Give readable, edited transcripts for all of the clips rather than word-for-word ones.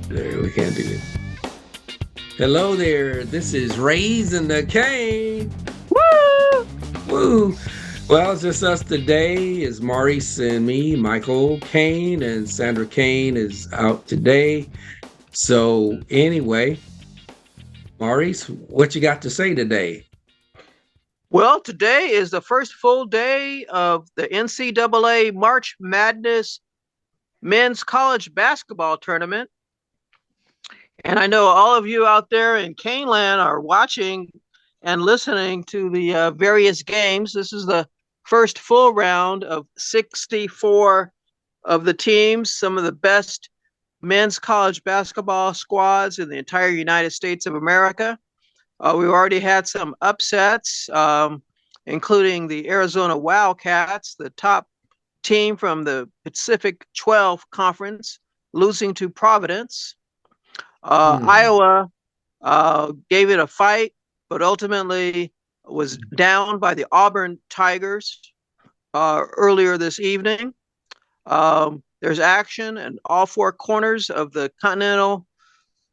There, we can't do it. Hello there. This is Raising the Cane. Woo! Woo! Well, it's just us today. Is Maurice and me, Michael Kane, and Sandra Kane is out today. So anyway, Maurice, what you got to say today? Well, today is the first full day of the NCAA March Madness men's college basketball tournament. And I know all of you out there in Caneland are watching and listening to the various games. This is the first full round of 64 of the teams, some of the best men's college basketball squads in the entire United States of America. We've already had some upsets, including the Arizona Wildcats, the top team from the Pacific 12 Conference, losing to Providence. Hmm. Iowa gave it a fight, but ultimately was down by the Auburn Tigers earlier this evening. There's action in all four corners of the continental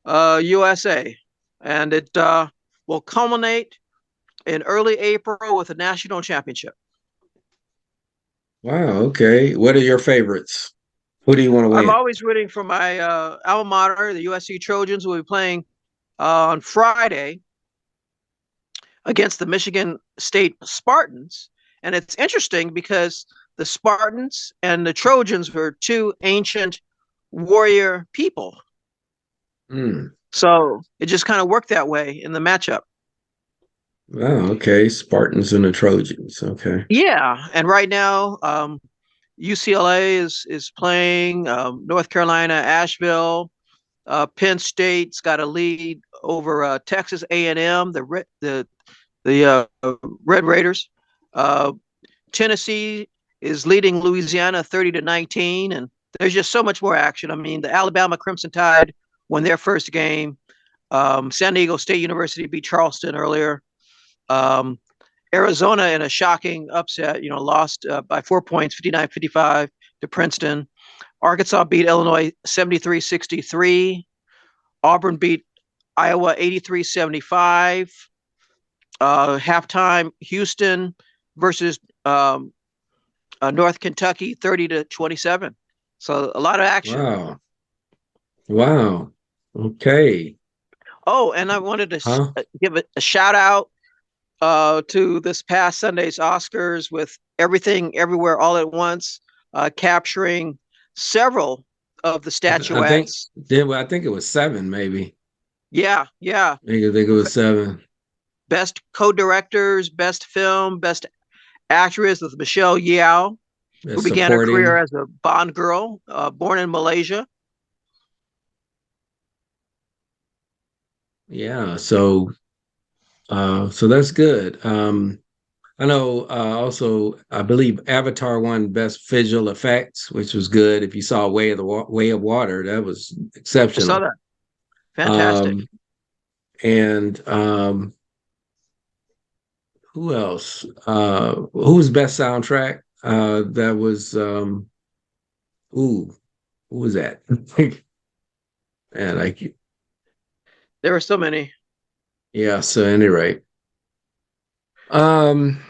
USA, and it will culminate in early April with a national championship. Wow. Okay. What are your favorites? Who do you want to I'm win? always rooting for my alma mater, the USC Trojans. Will be playing on Friday against the Michigan State Spartans. And it's interesting because the Spartans and the Trojans were two ancient warrior people. Hmm. So it just kind of worked that way in the matchup. Wow. Okay. Spartans and the Trojans. Okay. Yeah. And right now, UCLA is playing North Carolina, Asheville. Penn State's got a lead over Texas A&M, the Red Raiders. Uh, Tennessee is leading Louisiana 30-19, and there's just so much more action. I mean, the Alabama Crimson Tide won their first game. San Diego State University beat Charleston earlier. Um, Arizona in a shocking upset, lost by 4 points, 59-55 to Princeton. Arkansas beat Illinois 73-63. Auburn beat Iowa 83-75. Halftime, Houston versus North Kentucky 30-27. So a lot of action. Wow. Wow. Okay. Oh, and I wanted to Huh? give a shout out to this past Sunday's Oscars with Everything Everywhere All at Once, capturing several of the I think statuettes. I think it was seven, maybe. Yeah, yeah. I think it was seven. Best co-directors, best film, best actress with Michelle Yeoh, who It's began her career supporting. as a Bond girl, born in Malaysia. Yeah. So that's good. I know also I believe Avatar won best visual effects, which was good. If you saw Way of Water, that was I saw exceptional. that. Fantastic. Um and who else? Who was best soundtrack? That was ooh, who was that? And like There were so many. yeah, so at any rate. Um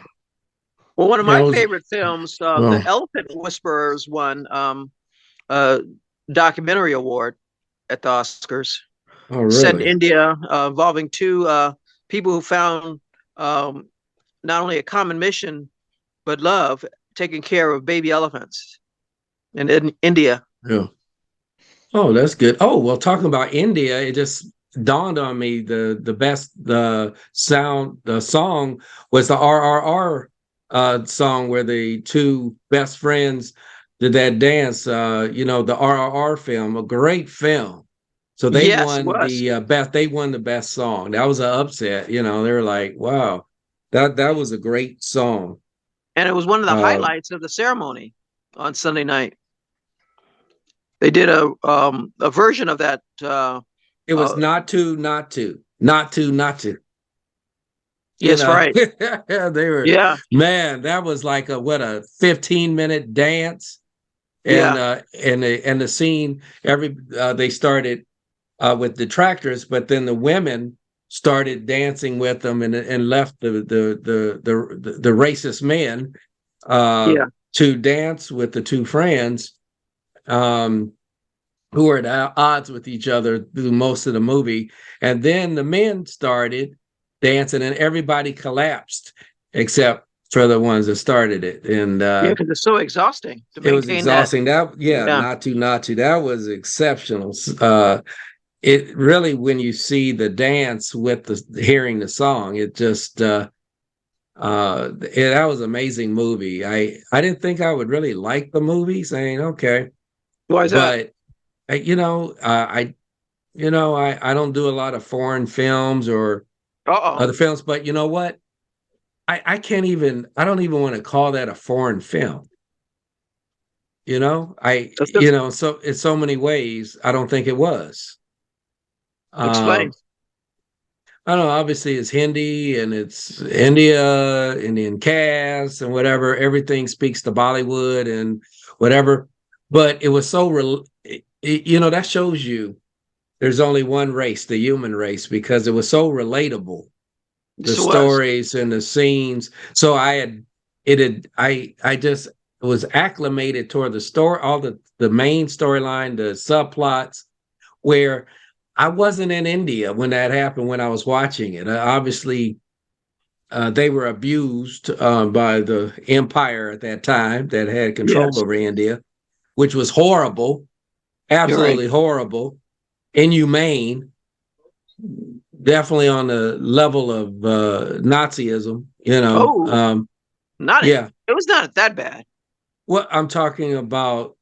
Well, one of yeah, my it was favorite films, The well, Elephant Whisperers, won a documentary award at the Oscars. oh Set in really? India, involving two people who found um, not only a common mission but love, taking care of baby elephants in India. Yeah. Oh, that's good. Oh, well, talking about India, it just dawned on me the song was the RRR song where the two best friends did that dance. The RRR film, a great film. So they Yes, it won was, the best. They won the best song. That was an upset. They were like, "Wow, that was a great song." and it was one of the Uh, highlights of the ceremony on Sunday night. They did a version of that. it was Uh, not to, not to. not to. You Yes, know, right. they were, Yeah, man, that was like a 15-minute dance. And yeah, the scene, they started with detractors, but then the women started dancing with them and left the racist men uh, yeah. to dance with the two friends, um, who were at odds with each other through most of the movie. And then the men started dancing, and everybody collapsed except for the ones that started it. And Yeah, because it's so exhausting to it was maintain that. exhausting. That, yeah, Yeah. not to. That was exceptional. It really, when you see the dance with the hearing the song, it just that was an amazing movie. I didn't think I would really like the movie, saying okay, Why is that? but I don't do a lot of foreign films or Uh-oh. other films, but you know what? I don't even want to call that a foreign film. That's just So in so many ways, I don't think it was. explain. Um, I don't know. Obviously, it's Hindi and it's India, Indian cast and whatever. Everything speaks to Bollywood and whatever. But it was so, that shows you there's only one race, the human race, because it was so relatable, the This was. stories and the scenes. So I just was acclimated toward the story, all the main storyline, the subplots, where I wasn't in India when that happened when I was watching it. Obviously, they were abused by the empire at that time that had control Yes, over India, which was horrible, you're right. absolutely horrible, inhumane, definitely on the level of Nazism. Oh, not it. Yeah. It was not that bad. What I'm talking about,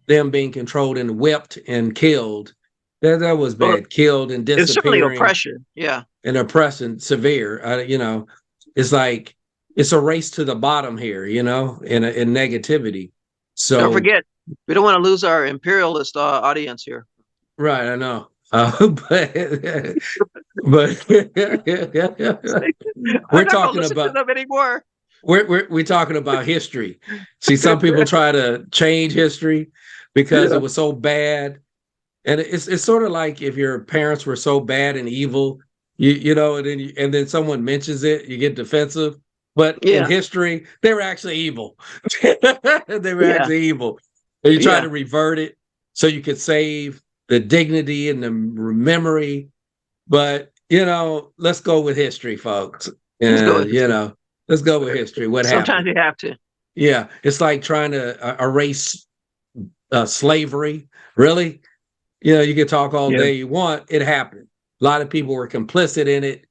them being controlled and whipped and killed. That was Well, bad. Killed and it's certainly disappearing oppression. Yeah. and oppressing severe. It's like it's a race to the bottom here. In negativity. Don't So forget, we don't want to lose our imperialist audience here. right, I know. But I'm we're not going to talking listen to about them anymore. we're talking about history. See, some people try to change history because it Yeah. was so bad. And it's sort of like if your parents were so bad and evil, and then someone mentions it, you get defensive. But in Yeah. history, they were actually evil. They were Yeah. actually evil. And you try Yeah. to revert it so you could save the dignity and the memory. But let's go with history, folks. Let's go And with history. let's go with history. What Sometimes happened? you have to. Yeah, it's like trying to erase slavery. Really? You can talk all Yeah. day you want. It happened. A lot of people were complicit in it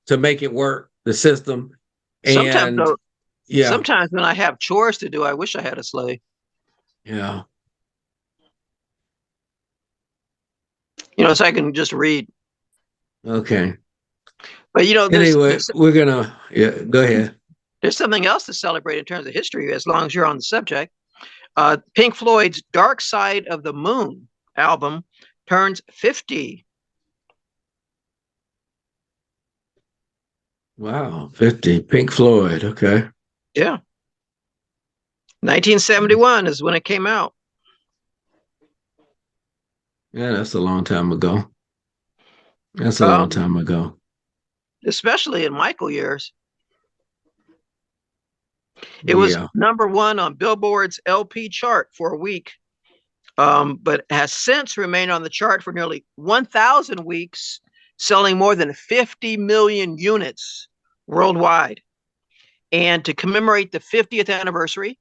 to make it work, the system. Sometimes And though, yeah, sometimes when I have chores to do, I wish I had a sleigh. yeah. So I can just read. Okay. But Anyway, we're gonna, yeah, go ahead. there's something else to celebrate in terms of history, as long as you're on the subject. Pink Floyd's Dark Side of the Moon album turns 50. Wow, 50. Pink Floyd. Okay. Yeah. 1971 is when it came out. Yeah, that's a long time ago. That's a long Um, time ago. especially in Michael years. It was Yeah. number one on Billboard's LP chart for a week, but has since remained on the chart for nearly 1,000 weeks, selling more than 50 million units worldwide. And to commemorate the 50th anniversary,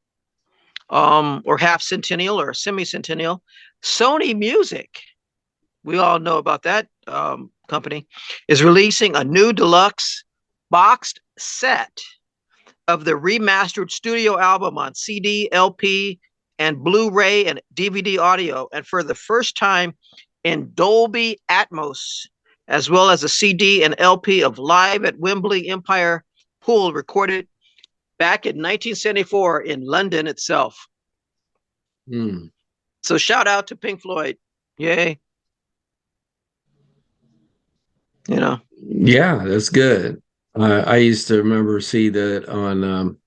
or half centennial or semi-centennial, Sony Music, we all know about that company, is releasing a new deluxe boxed set of the remastered studio album on CD, LP, and Blu-ray and DVD audio, and for the first time in Dolby Atmos, as well as a CD and LP of Live at Wembley Empire Pool recorded back in 1974 in London itself. Hmm. So shout out to Pink Floyd. Yay. You know. Yeah, that's good. I used to remember see that on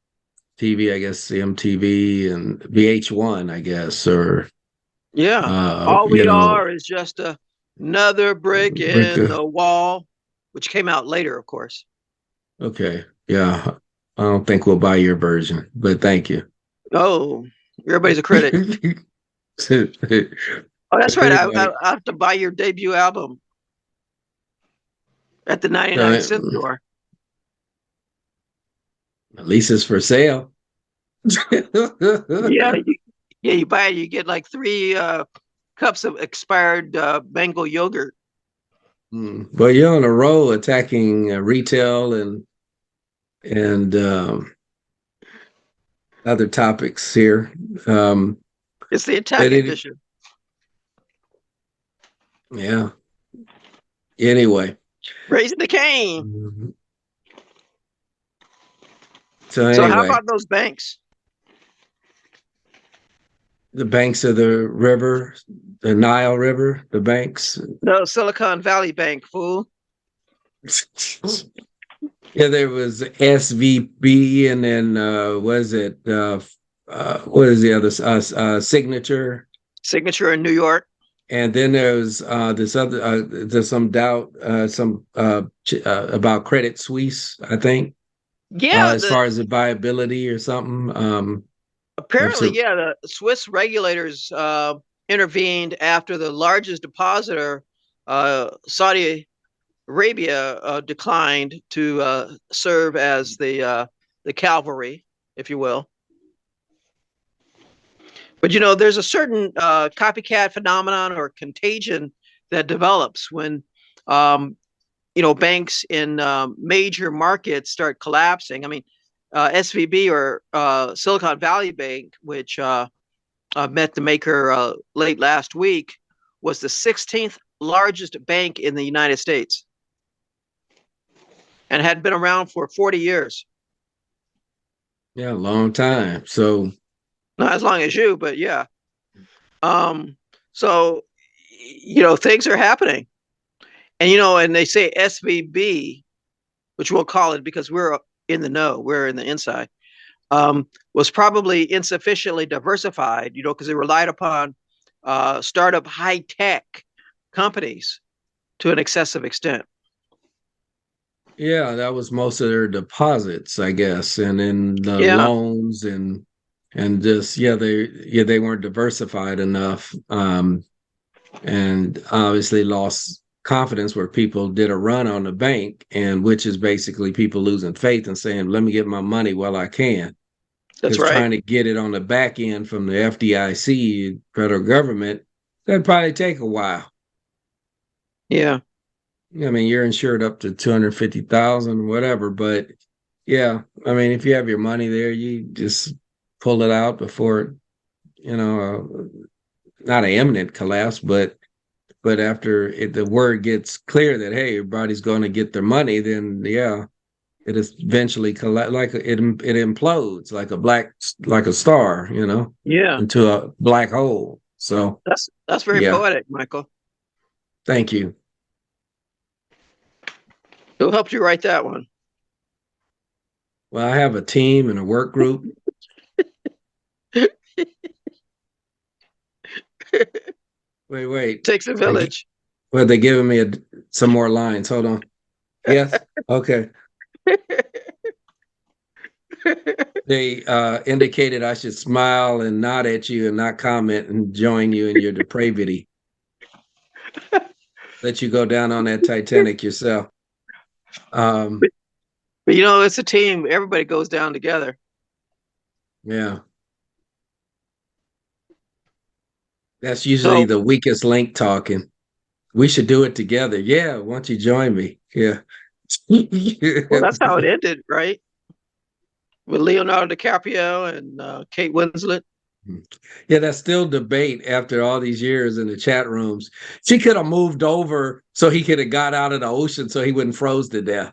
TV, I guess MTV and VH1, I guess, or Yeah. All you we know, are is just another brick Rick, in the wall, which came out later, of course. okay, yeah. I don't think we'll buy your version, but thank you. Oh, everybody's a critic. Oh, that's right. Anyway, I have to buy your debut album at the 99-cent at store. least it's for sale. Yeah, yeah, you buy it, you get like three cups of expired mango yogurt. Well, you're on a roll attacking retail and other topics here. Um, It's the but attack it, edition. yeah. Anyway, Raising the cane. Mhm. So So how anyway, about those banks? the banks of the river, the Nile River, the banks. No, Silicon Valley Bank, fool. Yeah, there was SVB, and then was it what is the other signature? Signature in New York. And then there's this other there's some doubt about Credit Suisse, I think, Yeah, as the far as the viability or something. That's apparently, a yeah, the Swiss regulators intervened after the largest depositor, Saudi Arabia, declined to serve as the cavalry, if you will. But you know, there's a certain copycat phenomenon or contagion that develops when banks in major markets start collapsing. I mean, SVB or Silicon Valley Bank, which met the maker late last week, was the 16th largest bank in the United States and had been around for 40 years. yeah, long time. So Not as long as you, but yeah. Um, so, things are happening. And they say SVB, which we'll call it because we're in the know, we're in the inside, was probably insufficiently diversified, because they relied upon startup high tech companies to an excessive extent. yeah, that was most of their deposits, I guess, and then the Yeah, loans and just they weren't diversified enough, and obviously lost confidence where people did a run on the bank, and which is basically people losing faith and saying, "Let me get my money while I can," that's because right. trying to get it on the back end from the FDIC, federal government, that'd probably take a while. Yeah, I mean, you're insured up to 250,000, whatever. But yeah, I mean, if you have your money there, you just pull it out before, you know, not an imminent collapse, but after the word gets clear that hey, everybody's going to get their money, then yeah, it is eventually like it implodes like a star, yeah. into a black hole. So That's very yeah, poetic, Michael. thank you. Who helped you write that one? Well, I have a team and a work group. Wait. Takes a village. Well, they giving me some more lines. Hold on. Yes. Okay. They indicated I should smile and nod at you and not comment and join you in your depravity. Let you go down on that Titanic yourself. Um, But it's a team. Everybody goes down together. yeah, that's usually So, the weakest link talking. We should do it together. Yeah, why don't you join me? Yeah. well, that's how it ended, right? With Leonardo DiCaprio and Kate Winslet. Yeah, that's still debate after all these years in the chat rooms. She could have moved over so he could have got out of the ocean so he wouldn't froze to death.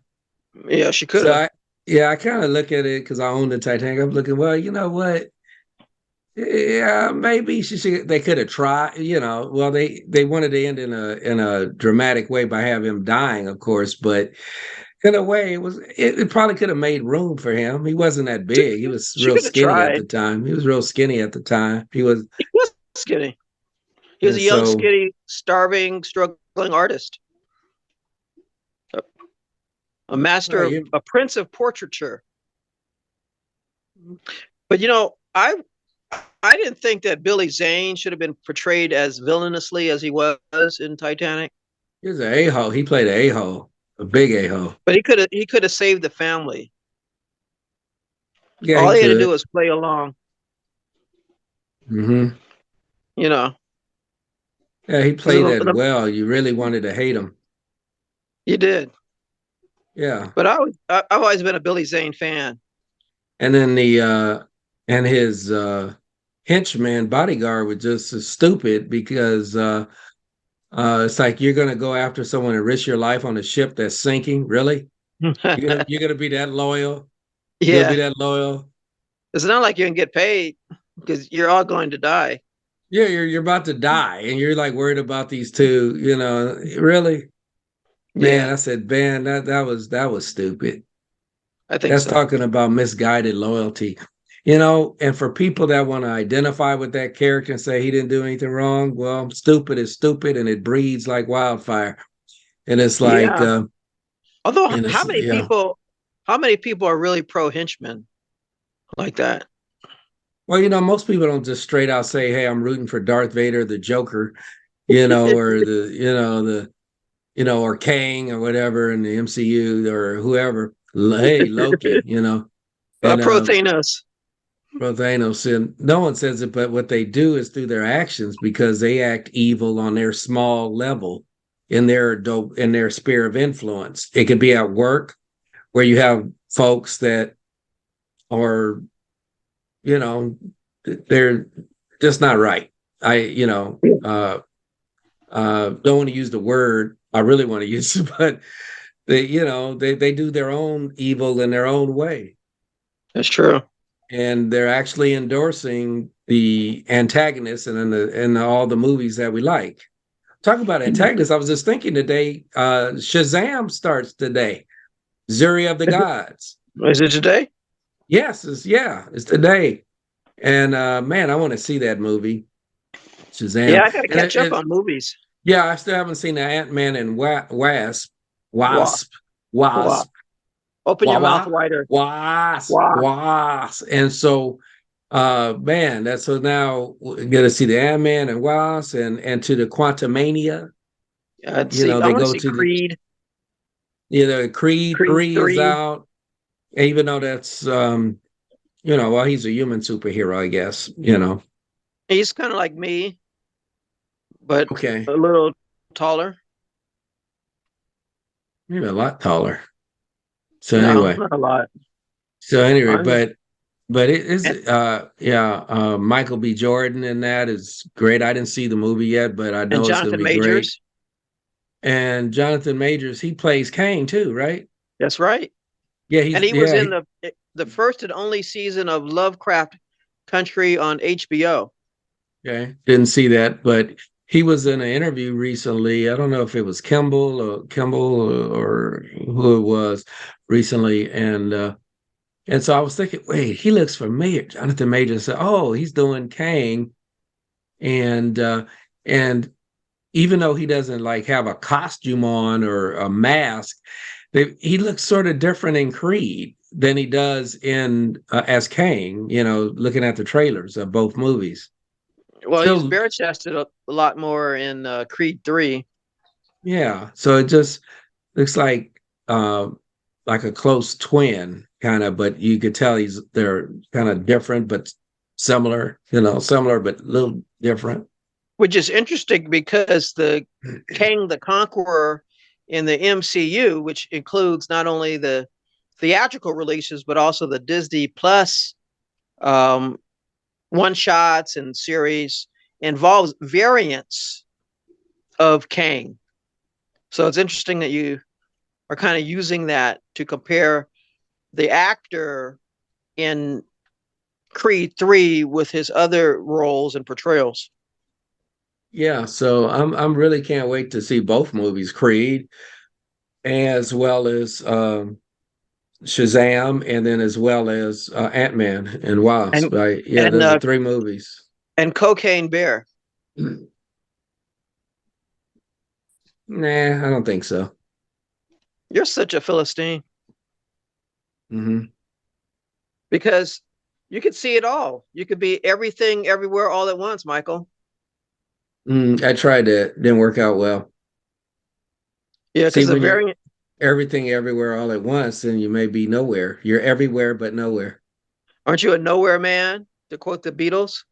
Yeah, she could So have. I kind of look at it because I own the Titanic. I'm looking, well, you know what? Yeah, maybe they could have tried, well, they wanted to end in a dramatic way by having him dying, of course, but in a way it probably could have made room for him. He wasn't that She, big. He was she real could have skinny at tried. the time. He was real skinny at the time. He was, He was skinny. He was and a young, so skinny, starving, struggling artist, a master of you a prince of portraiture. But I didn't think that Billy Zane should have been portrayed as villainously as he was in Titanic. he was an a-hole. He played an a-hole, a big a-hole. But he could have saved the family. Yeah, he All he had to do could. was play along. Hmm. You know, Yeah, he because played that well. You really wanted to hate him. you did. Yeah. But I've always been a Billy Zane fan. And then and his henchman bodyguard was just as stupid because it's like you're gonna go after someone and risk your life on a ship that's sinking. Really? You're gonna be that loyal? You're gonna be Yeah, that loyal? it's not like you can get paid because you're all going to die. Yeah, you're about to die, and you're like worried about these two. Really, man. Yeah, I said, man, that was stupid. I think That's so. talking about misguided loyalty. And for people that want to identify with that character and say he didn't do anything wrong, well, stupid is stupid and it breeds like wildfire. And it's like, Yeah. Although, and it's, yeah. how many people are really pro henchmen like that? Well, most people don't just straight out say, hey, I'm rooting for Darth Vader, the Joker, or or Kang or whatever in the MCU or whoever. Hey, Loki, and Pro Thanos. Well, Thanos, and no one says it, but what they do is through their actions because they act evil on their small level in their sphere of influence. It could be at work where you have folks that are, you know, they're just not right. Don't want to use the word I really want to use, but they do their own evil in their own way. That's true. And they're actually endorsing the antagonists and in all the movies that we like. Talk about antagonists. I was just thinking today, Shazam starts today. Zuri of the Gods. Is it today? Yes, it's today. And man, I want to see that movie, Yeah, Shazam. I got to And catch up on movies. yeah, I still haven't seen the Ant-Man and Wow, Wasp, wow. Wasp, Open your mouth Wawa, wider. Wasp, Wow. Wasp. And so man, that's so now we're gonna see the Ant-Man and Wasp and to the Quantumania. See, I They want to go see to the Creed, Creed Creed 3 is 3. out, even though that's well, he's a human superhero, I guess, He's kind of like me, but Okay. a little taller. Maybe a lot taller. So No, anyway. not a lot. So anyway, I'm, but it is and, yeah, Michael B. Jordan in that is great. I didn't see the movie yet, but I and know it's gonna Jonathan be great. Majors. And Jonathan Majors, he plays Kane too, right? That's right. Yeah, And he was in the first and only season of Lovecraft Country on HBO. okay. Didn't see that, but he was in an interview recently. I don't know if it was Kimball or who it was recently, and so I was thinking, wait, he looks familiar. Jonathan Majors said, "Oh, he's doing Kang," and and even though he doesn't like have a costume on or a mask, he looks sort of different in Creed than he does in as Kang. Looking at the trailers of both movies. Well, he's Still, bare chested a lot more in Creed 3. yeah. So it just looks uh, like a close twin, kind of, but you could tell they're kind of different, but similar. Similar but a little different. Which is interesting because the Kang the Conqueror in the MCU, which includes not only the theatrical releases but also the Disney Plus um, one shots and series, involves variants of Kang. So it's interesting that you are kind of using that to compare the actor in Creed 3 with his other roles and portrayals. Yeah, so I'm really can't wait to see both movies, Creed, as well as Shazam, and then as well as Ant-Man and Wasp. and Right? Yeah, and those are uh, three movies. and Cocaine Bear. Nah, I don't think so. You're such a Philistine Hmm. because you could see it all. You could be everything, everywhere, all at once, Michael. I tried that, didn't work out well. Yeah, See, because the when you're variant. everything everywhere all at once, then you may be nowhere. You're everywhere but nowhere. Aren't you a nowhere man? To quote the Beatles,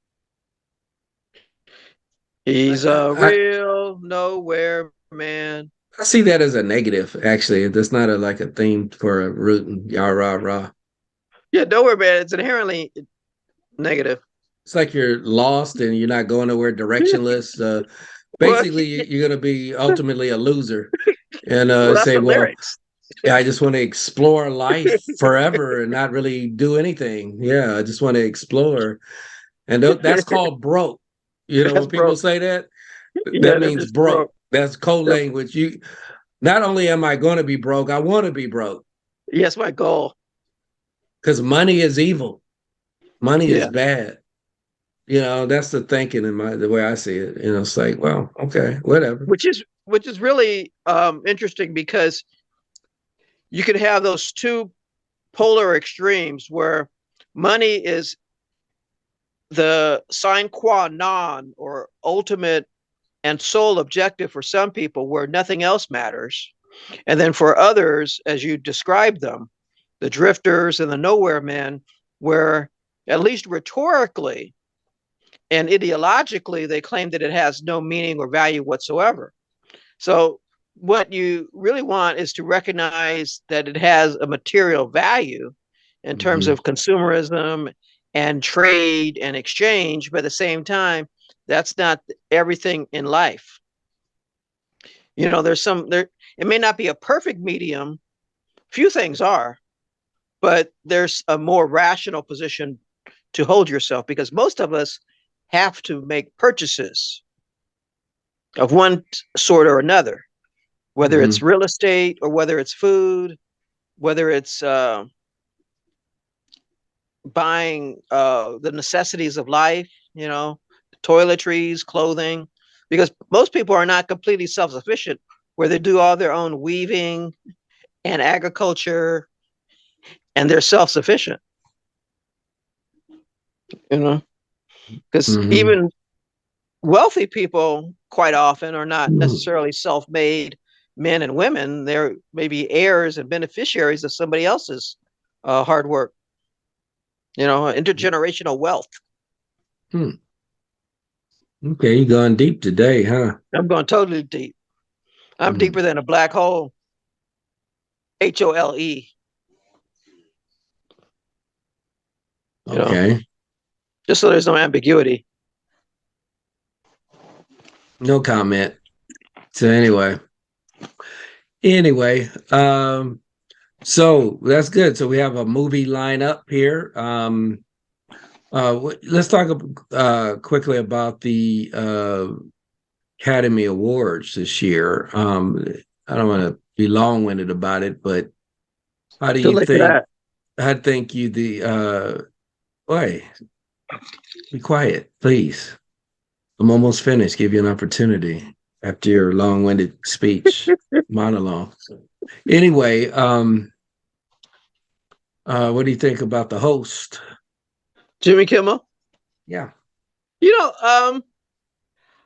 I, he's a I real nowhere man. I see that as a negative, actually. That's not a like a theme for a rootin' yah rah rah. Yeah, nowhere man. It's inherently negative. It's like you're lost and you're not going nowhere, directionless. Well, Basically, you're going to be ultimately a loser and well, that's say, the well, lyrics. yeah, I just want to explore life forever and not really do anything. Yeah, I just want to explore. And that's called broke. You know, That's when people broke. say that, Yeah, that they're means just broke. broke. That's code They're, language. You not only am I going to be broke, I want to be broke yes, my goal. because money is evil. Money is Yeah, bad. You know, that's the thinking in the way I see it. You know, it's like, well, okay, whatever. which is really interesting because you could have those two polar extremes where money is the sine qua non or ultimate and sole objective for some people where nothing else matters. And then for others, as you described them, the drifters and the nowhere men, where at least rhetorically and ideologically, they claim that it has no meaning or value whatsoever. So, what you really want is to recognize that it has a material value in terms Hmm. of consumerism and trade and exchange, but at the same time, that's not everything in life. There's some there. It may not be a perfect medium. Few things are, but there's a more rational position to hold yourself because most of us have to make purchases of one sort or another, whether it's Hmm. real estate or whether it's food, whether it's buying the necessities of life, toiletries, clothing, because most people are not completely self sufficient, where they do all their own weaving and agriculture and they're self sufficient, you know, because Hmm. even wealthy people quite often are not necessarily self made men and women. They're maybe heirs and beneficiaries of somebody else's hard work, intergenerational wealth. Hmm. Okay, you going deep today, huh? I'm going totally deep. I'm Hmm. deeper than a black hole. HOLE. You know, Okay, just so there's no ambiguity. no comment. So anyway, so that's good. So we have a movie lineup here. Let's talk quickly about the Academy Awards this year. I don't want to be long-winded about it, but how do Too you late for think? that. I think you the Boy, be quiet, please. I'm almost finished. Give you an opportunity after your long-winded speech monologue. Anyway, what do you think about the host? Jimmy Kimmel. Yeah. You know,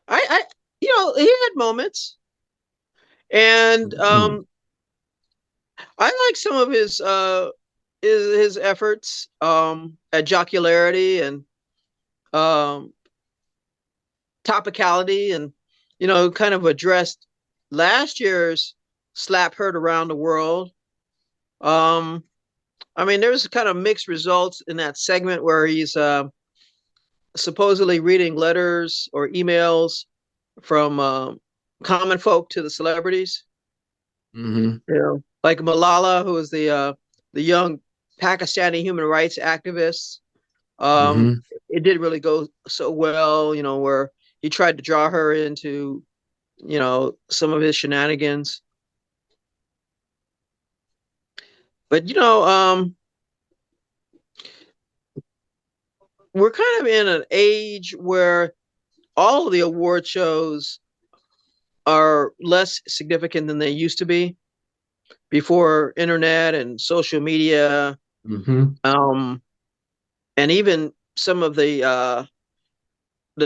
I he had moments, and Mm-hmm. I like some of his efforts at jocularity and um topicality, and kind of addressed last year's slap heard around the world. Um, I mean, there's kind of mixed results in that segment where he's supposedly reading letters or emails from common folk to the celebrities. Like Malala, who is the young Pakistani human rights activist. Um, Hmm. it didn't really go so well, where he tried to draw her into, some of his shenanigans. But we're kind of in an age where all of the award shows are less significant than they used to be before internet and social media, Hmm. um, and even some of the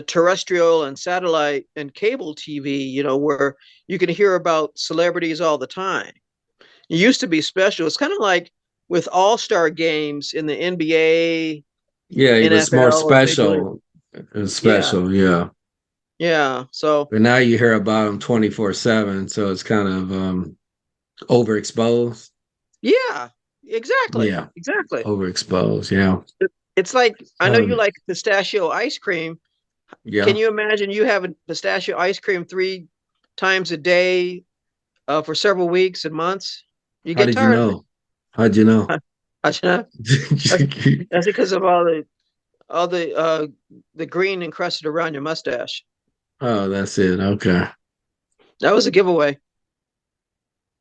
terrestrial and satellite and cable TV, where you can hear about celebrities all the time. It used to be special. It's kind of like with all-star games in the NBA, Yeah, it was more NFL, or Major League. special. It was Yeah, special, yeah. yeah. So But now you hear about them 24/7, so it's kind of overexposed. yeah, exactly, Yeah, exactly. overexposed. Yeah. It's like I know you Um, like pistachio ice cream. Can yeah. you imagine you having pistachio ice cream 3 times a day for several weeks and months? You How get did you tired of it. know? How'd you know? That's that's because of all the green encrusted around your mustache. Oh, that's it. Okay. That was a giveaway.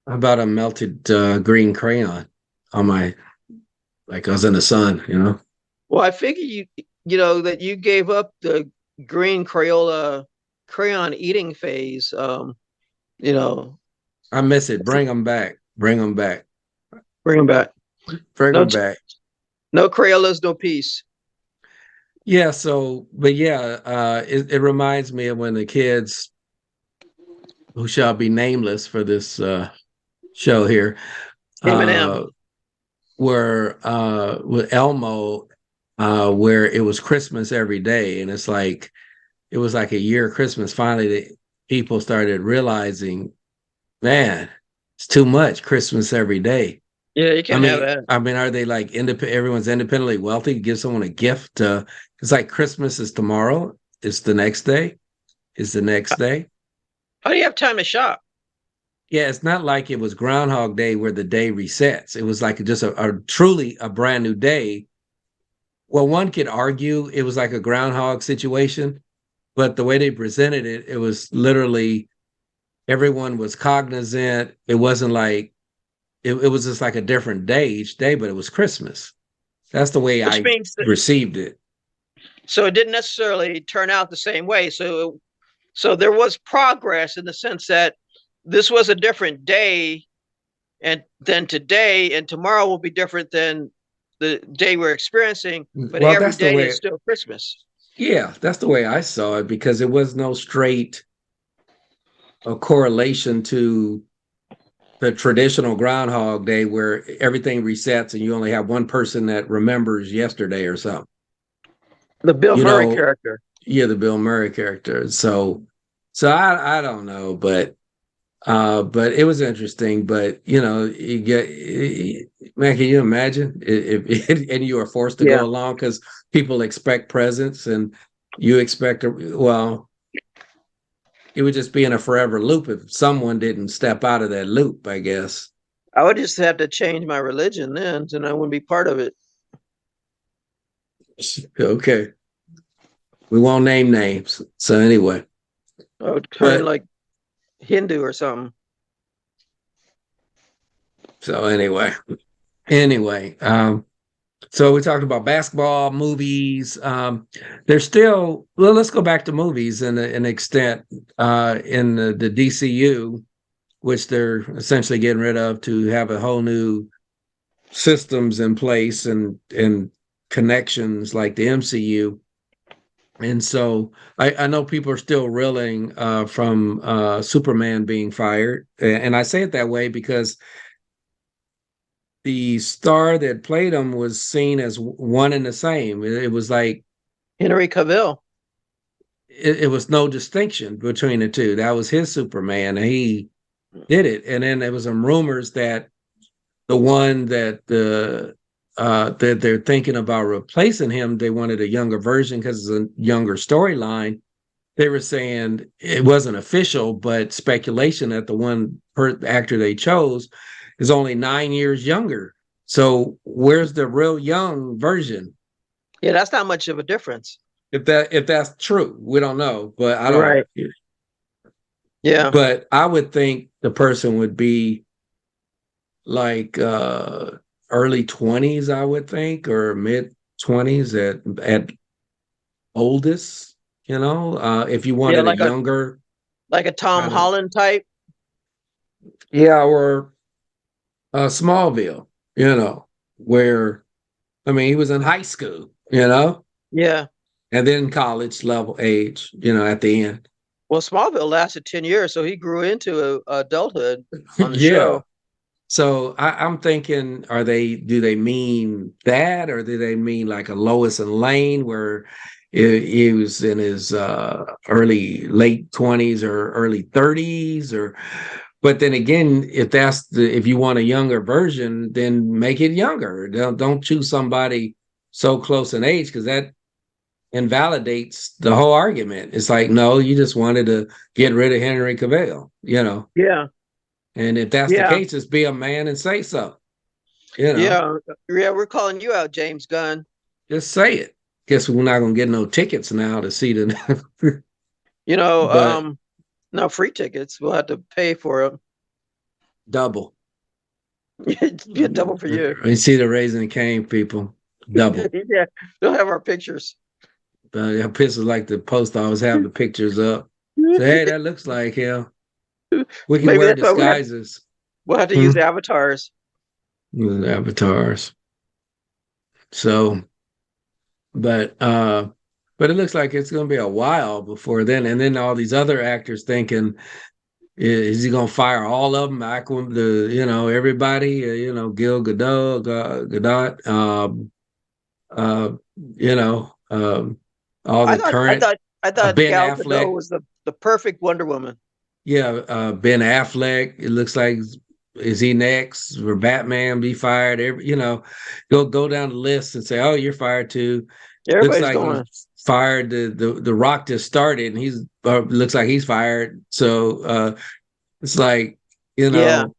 How about a melted green crayon on my, like I was in the sun, you know? Well, I figure you know that you gave up the green Crayola crayon eating phase. You know, I miss it. Bring them back. Bring them back. bring them back. Bring No, them back. no Crayolas, no peace. Yeah. So, but yeah, it reminds me of when the kids who shall be nameless for this show here Eminem. uh, were with Elmo, where it was Christmas every day. And it's like, it was like a year of Christmas. Finally, people started realizing, man, it's too much Christmas every day. Yeah, you I can't have mean, that. I mean, are they like independent? Everyone's independently wealthy. Give someone a gift. It's like Christmas is tomorrow. It's the next day. Is the next day. How do you have time to shop? Yeah, it's not like it was Groundhog Day where the day resets. It was like just a truly a brand new day. Well, one could argue it was like a groundhog situation, but the way they presented it, it was literally everyone was cognizant. It wasn't like it was just like a different day each day, but it was Christmas. That's the way Which I means that received it. so it didn't necessarily turn out the same way. So there was progress in the sense that this was a different day and than today, and tomorrow will be different than the day we're experiencing, but Well, every that's the day is way, still Christmas. yeah, that's the way I saw it because it was no straight correlation to the traditional Groundhog Day where everything resets and you only have one person that remembers yesterday or something. The Bill You Murray know, character. yeah, the Bill Murray character. So I don't know, but it was interesting. But you know, you get man, can you imagine if and you are forced to go Yeah. along because people expect presents and you expect a well, it would just be in a forever loop if someone didn't step out of that loop, I guess. I would just have to change my religion then, and I wouldn't be part of it. Okay, we won't name names. So anyway, I would turn but like Hindu or something. so anyway, anyway, so we talked about basketball, movies. There's still well, let's go back to movies in an extent in the DCU, which they're essentially getting rid of to have a whole new systems in place and connections like the MCU. And so I know people are still reeling from Superman being fired. And I say it that way because the star that played him was seen as one and the same. It was like Henry Cavill. it was no distinction between the two. That was his Superman, and he did it. And then there was some rumors that the one that they're thinking about replacing him, they wanted a younger version because it's a younger storyline. They were saying it wasn't official, but speculation that the actor they chose is only 9 years younger. So where's the real young version? Yeah, that's not much of a difference. If that's true, we don't know, but I don't. Right. Yeah. But I would think the person would be like early 20s, I would think, or mid 20s at oldest, if you Yeah, wanted a younger like a Tom kind of, Holland type. yeah, or Smallville, where, I mean, he was in high school, Yeah. and then college level age, at the end. Well, Smallville lasted 10 years, so he grew into adulthood on the Yeah. show. So I'm thinking, do they mean that, or do they mean like a Lois and Lane where he was in his late 20s or early 30s, but then again, if you want a younger version, then make it younger. Don't choose somebody so close in age, because that invalidates the whole argument. It's like, no, you just wanted to get rid of Henry Cavill. Yeah. And if that's the Yeah. case, just be a man and say so. You know, Yeah. Yeah. We're calling you out, James Gunn. just say it. Guess we're not gonna get no tickets now to see the, You know, but no free tickets. We'll have to pay for double. them. Yeah, double for you. You see the Raising Cane people, double. Yeah. They'll have our pictures. That pisses like the post always have the pictures up. Say, hey, that looks like him. We can Maybe wear that's why disguises. we'll have to Hmm? use avatars. Avatars. So, but but it looks like it's gonna be a while before then. And then all these other actors thinking, is he gonna fire all of them? Everybody, Gil Gadot, uh, you know, um, all I the thought I current thought I thought Ben Gal Gadot Affleck. was the perfect Wonder Woman. Yeah, Ben Affleck. It looks like, is he next for Batman? Be fired? Go down the list and say, oh, you're fired too. Looks Everybody's like going. he's fired. The Rock just started, and he's looks like he's fired. So it's like, you Yeah. know,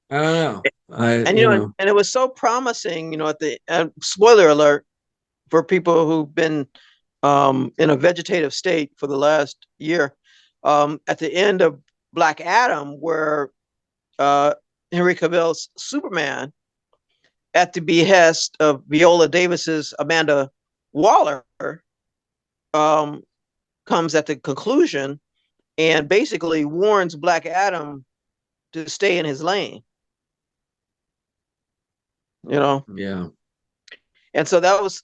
I don't know. I And and it was so promising, at the spoiler alert for people who've been in a vegetative state for the last year. At the end of Black Adam, where uh, Henry Cavill's Superman, at the behest of Viola Davis's Amanda Waller, um, comes at the conclusion and basically warns Black Adam to stay in his lane. You know, Yeah. and so that was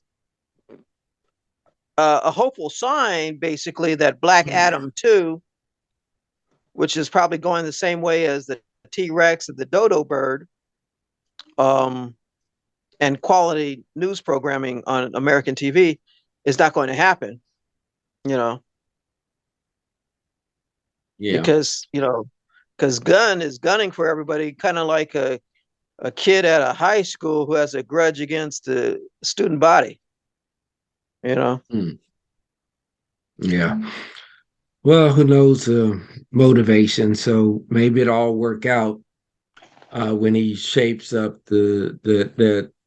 a hopeful sign, basically, that Black Adam 2, which is probably going the same way as the T Rex and the Dodo Bird, um, and quality news programming on American TV, is not going to happen, you know, Yeah. because, because Gunn is gunning for everybody, kind of like a kid at a high school who has a grudge against the student body, you know. Mm, yeah. Well, who knows motivation? So maybe it all work out when he shapes up the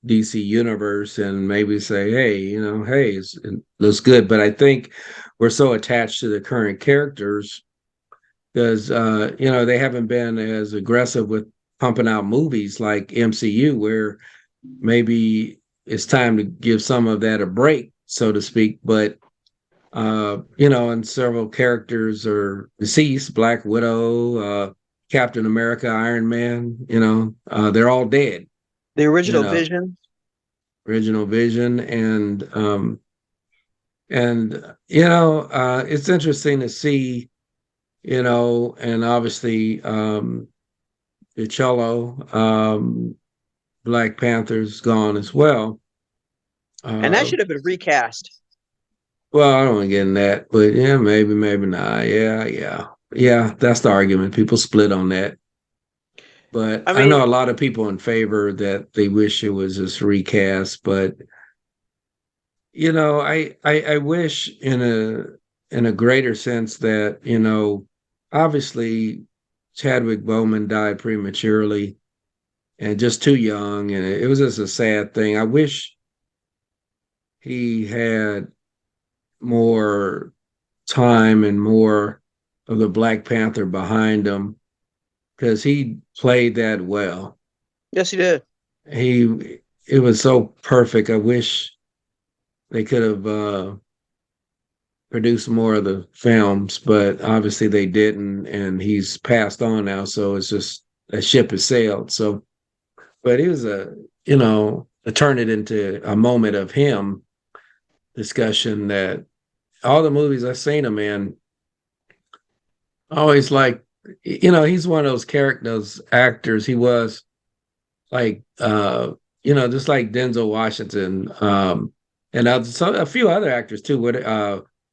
DC universe, and maybe say, hey, hey, it looks good. But I think we're so attached to the current characters because they haven't been as aggressive with pumping out movies like MCU, where maybe it's time to give some of that a break, so to speak. But and several characters are deceased. Black Widow, Captain America, Iron Man. They're all dead. The You original know, Vision. Original Vision, and it's interesting to see. And obviously, the cello, Black Panther's gone as well. And that Uh, should have been recast. well, I don't want to get in that, but yeah, maybe not. Yeah. That's the argument. People split on that. But I I mean, know a lot of people in favor that they wish it was just recast. But I wish in a greater sense that obviously Chadwick Boseman died prematurely and just too young, and it was just a sad thing. I wish he had more time and more of the Black Panther behind him because he played that well. Yes, he did. He it was so perfect. I wish they could have produced more of the films, but obviously they didn't, and he's passed on now. So it's just a ship has sailed. So, but it was turn it into a moment of him discussion that all the movies I've seen him in, always like, he's one of those characters, actors. He was like, just like Denzel Washington, and a few other actors too.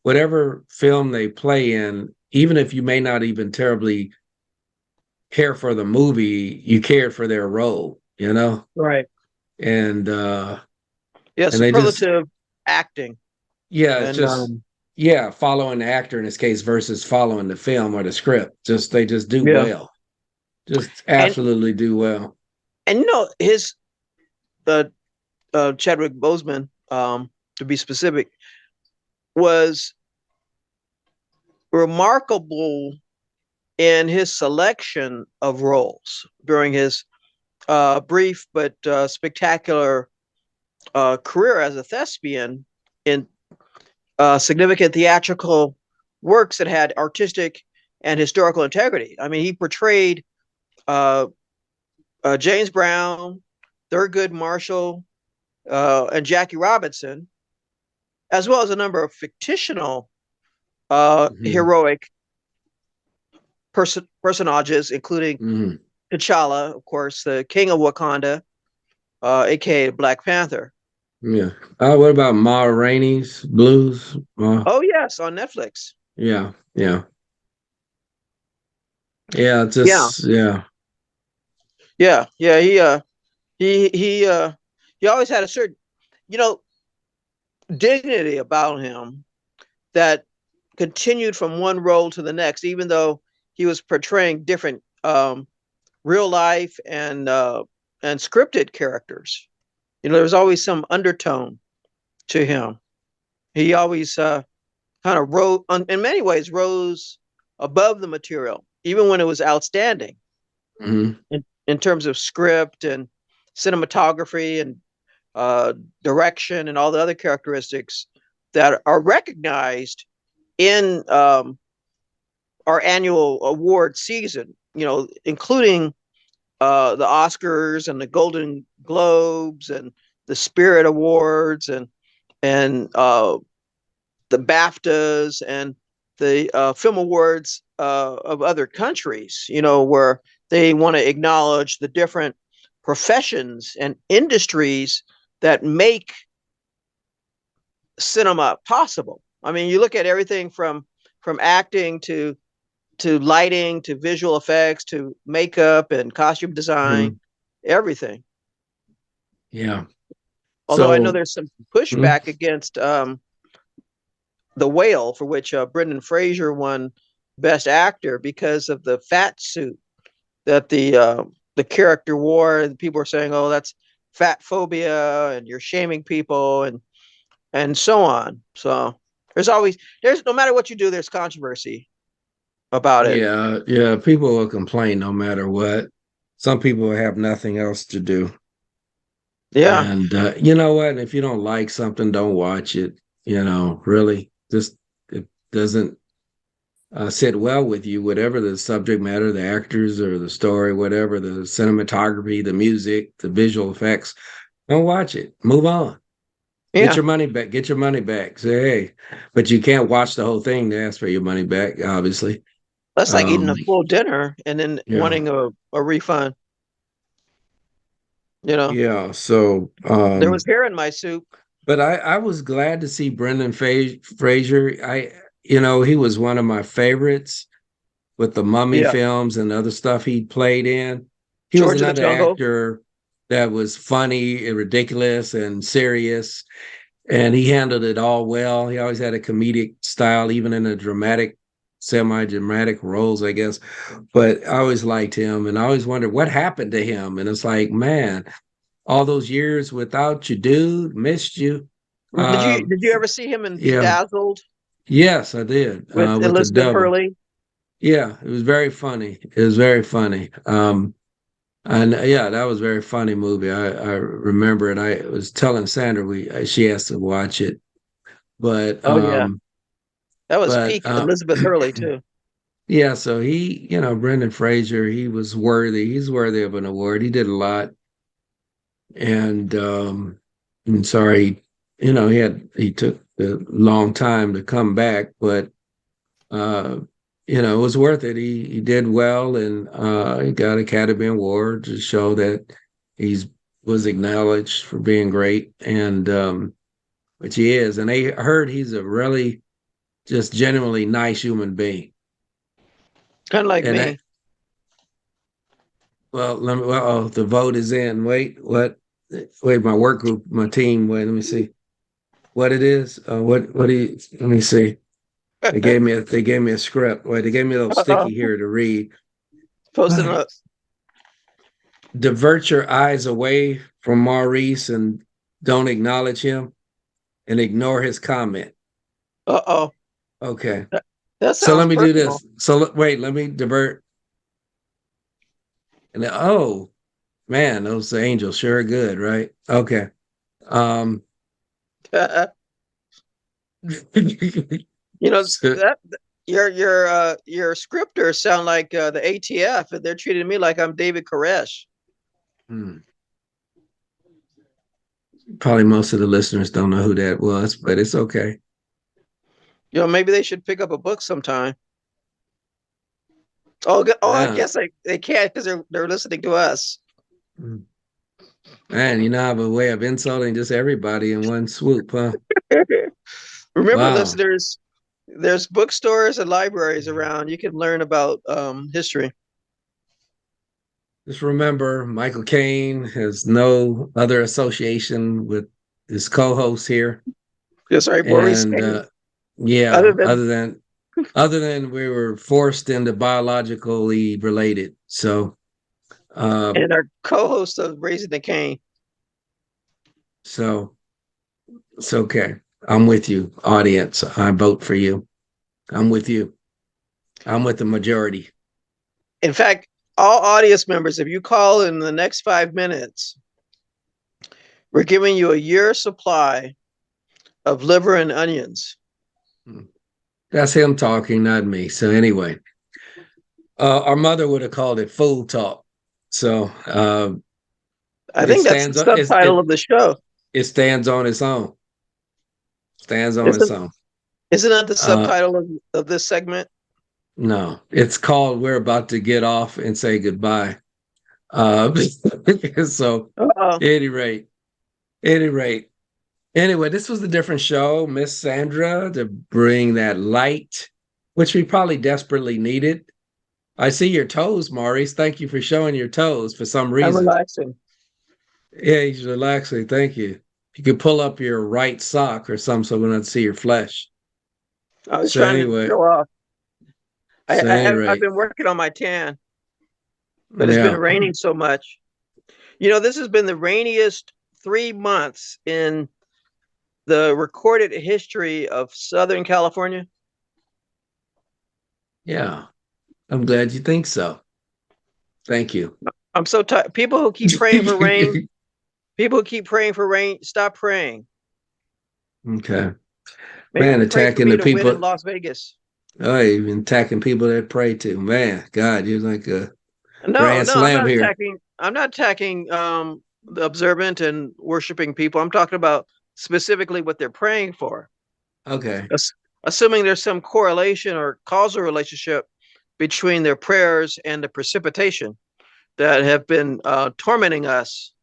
Whatever film they play in, even if you may not even terribly care for the movie, you cared for their role, Right. and Yeah, and they just, superlative acting. yeah, it's And just, yeah, following the actor in this case versus following the film or the script. Just they just do yeah. well, just And absolutely do well. his uh, Chadwick Boseman, to be specific, was remarkable in his selection of roles during his brief but spectacular career as a thespian in significant theatrical works that had artistic and historical integrity. I mean, he portrayed uh, James Brown, Thurgood Marshall, and Jackie Robinson, as well as a number of fictional Hmm. heroic personages, including Hmm. T'Challa, of course, the King of Wakanda, aka Black Panther. Yeah. What about Ma Rainey's Blues? Oh yes, on Netflix. Yeah, yeah, yeah. Yeah, Just yeah. yeah. He he uh, he always had a certain, you know, dignity about him that continued from one role to the next, even though he was portraying different real life and scripted characters. You know, there was always some undertone to him. He always kind of rose, in many ways, rose above the material, even when it was outstanding Hmm. in terms of script and cinematography and uh, direction and all the other characteristics that are recognized in our annual award season, you know, including the Oscars and the Golden Globes and the Spirit Awards and the BAFTAs and the film awards of other countries, you know, where they want to acknowledge the different professions and industries that make cinema possible. I mean, you look at everything from acting to lighting to visual effects to makeup and costume design, Hmm. everything. Yeah. Although I know So, there's some mhm, pushback against the Whale, for which Brendan Fraser won Best Actor because of the fat suit that the character wore, and people are saying, "Oh, that's fat phobia, and you're shaming people," and so on. So there's no matter what you do, there's controversy about it. yeah, yeah. People will complain no matter what. Some people have nothing else to do, Yeah, and you know what? If you don't like something, don't watch it. Really, just it doesn't sit well with you. Whatever the subject matter, the actors or the story, whatever the cinematography, the music, the visual effects, don't watch it. Move on. Get yeah. your money back. Get your money back. Say, hey, but you can't watch the whole thing to ask for your money back, obviously. That's like eating Um, a full dinner and then yeah, wanting a refund. You know, yeah. So, there was hair in my soup. but I was glad to see Brendan Fraser. He was one of my favorites with the Mummy Yeah, films and other stuff he played in. He was George of the another Jungle. actor that was funny and ridiculous and serious, and he handled it all well. He always had a comedic style, even in the dramatic, semi-dramatic roles, I guess. But I always liked him, and I always wondered what happened to him. And it's like, man, all those years without you, dude, missed you. Um, did you ever see him in yeah, Bedazzled yes, I did. with With the Elizabeth devil. Hurley? Yeah, it was very funny. It was very funny. And yeah, that was a very funny movie. I remember it. I was telling Sandra she has to watch it, but Oh yeah, that was but peak Elizabeth Hurley too. yeah. So Brendan Fraser, he was worthy. He's worthy of an award. He did a lot, and I'm sorry, he took a long time to come back, but uh, it was worth it. He did well, and he got Academy Award to show that he's was acknowledged for being great, and which he is. And I heard he's a really just genuinely nice human being. Kind of like And that, me. the vote is in. Wait, what? Wait, my work group, my team. Wait, let me see what it is. What do you? Let me see. They gave me a script. Wait, they gave me a little Uh-oh. sticky here to read. Posted a. Divert your eyes away from Maurice and don't acknowledge him and ignore his comment. Uh-oh. Okay. That, that So let sounds me do personal. this. So wait, let me divert. And then, oh man, those angels sure are good, right? Okay. Um You know so, that your scripters sound like the ATF, and they're treating me like I'm David Koresh. hmm, probably most of the listeners don't know who that was, but it's okay. You know, maybe they should pick up a book sometime. I Uh, guess they can't because they're listening to us. man, I have a way of insulting just everybody in one swoop, huh? Remember, Wow. listeners, there's bookstores and libraries around. You can learn about history. Just remember, Michael Caine has no other association with his co-host here, Yeah, sorry, Maurice and Kane. yeah, Other than other than we were forced into biologically related. So, uh, and our co-host of Raising the Cane. so it's okay. I'm with you, audience. I vote for you. I'm with you. I'm with the majority. In fact, all audience members, if you call in the next 5 minutes, we're giving you a year supply of liver and onions. That's him talking, not me. So anyway, our mother would have called it fool talk. So I it think that's the stands on subtitle of the show. it stands on its own. Stands on its Isn't own. isn't that the Uh, subtitle of this segment? no, it's called "We're About to Get Off and Say Goodbye." Uh, so, Uh-oh. any rate, any rate. Anyway, this was a different show, Miss Sandra, to bring that light, which we probably desperately needed. I see your toes, Maurice. Thank you for showing your toes for some I'm reason. relaxing. Yeah, he's relaxing. Thank you. You could pull up your right sock or something so we don't see your flesh. I was So trying to anyway, show off. so any I've rate, been working on my tan, but it's been yeah, raining so much. You know, this has been the rainiest 3 months in the recorded history of Southern California. yeah. I'm glad you think so. Thank you. I'm so tired. People who keep praying for rain, people who keep praying for rain, stop praying. Okay. Maybe Man, pray for attacking me the to win in people. Las Vegas. Oh, even attacking people that pray to. Man, God, you're like a No, grand no, I'm slam not here. attacking. I'm not attacking the observant and worshiping people. I'm talking about specifically what they're praying for. Okay. Ass- Assuming there's some correlation or causal relationship between their prayers and the precipitation that have been tormenting us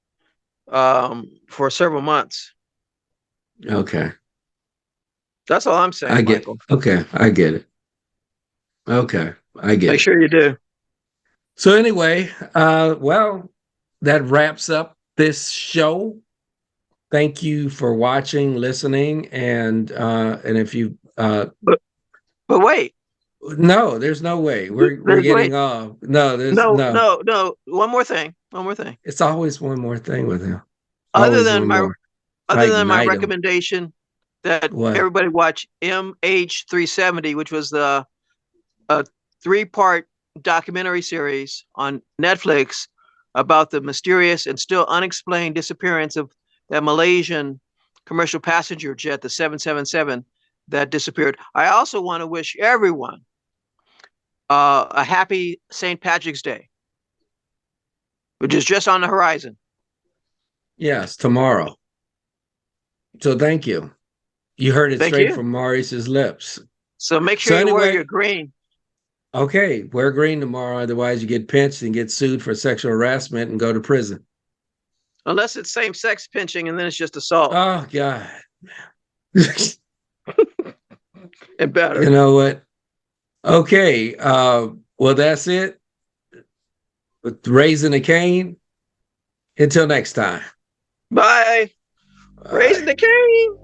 for several months. Okay. That's all I'm I saying, get Michael. okay. I get it. Okay. I get Make it. sure you do. So anyway, well, that wraps up this show. Thank you for watching, listening, and if you But but wait, no, there's no way. We're there's getting wait. off. No, there's No, no. no, no. One more thing. One more thing. It's always one more thing with him. Other Always than one my more. I other than my ignite him. recommendation that What? everybody watch MH370, which was the a 3-part documentary series on Netflix about the mysterious and still unexplained disappearance of that Malaysian commercial passenger jet, the 777, that disappeared. I also want to wish everyone a happy St. Patrick's Day, which is just on the horizon. Yes, tomorrow. So thank you. You heard it Thank straight you. from Maurice's lips. So make So sure you wear your anyway, green, okay, wear green tomorrow. Otherwise, you get pinched and get sued for sexual harassment and go to prison. unless it's same sex pinching and then it's just assault Oh God. and You better. know what? Okay. Well, that's it. With raising a cane. Until next time. Bye. Raising Bye. the cane.